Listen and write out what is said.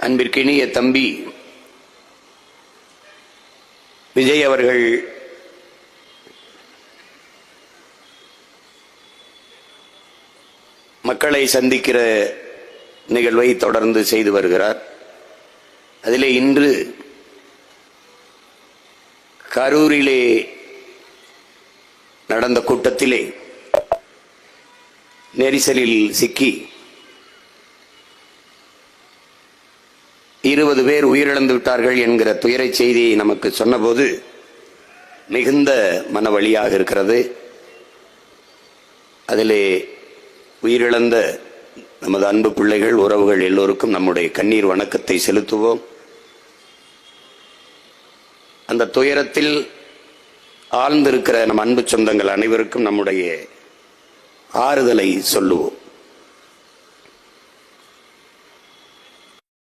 அன்பிற்கினிய தம்பி விஜய் அவர்கள் மக்களை சந்திக்கிற நிகழ்வை தொடர்ந்து செய்து வருகிறார். அதிலே இன்று கரூரிலே நடந்த கூட்டத்திலே நெரிசலில் சிக்கி 20 பேர் உயிரிழந்து விட்டார்கள் என்கிற துயரை செய்தியை நமக்கு சொன்னபோது மிகுந்த மனவலியாக இருக்கிறது. அதிலே உயிரிழந்த நமது அன்பு பிள்ளைகள், உறவுகள் எல்லோருக்கும் நம்முடைய கண்ணீர் வணக்கத்தை செலுத்துவோம். அந்த துயரத்தில் ஆழ்ந்திருக்கிற நம் அன்பு சொந்தங்கள் அனைவருக்கும் நம்முடைய ஆறுதலை சொல்லுவோம்.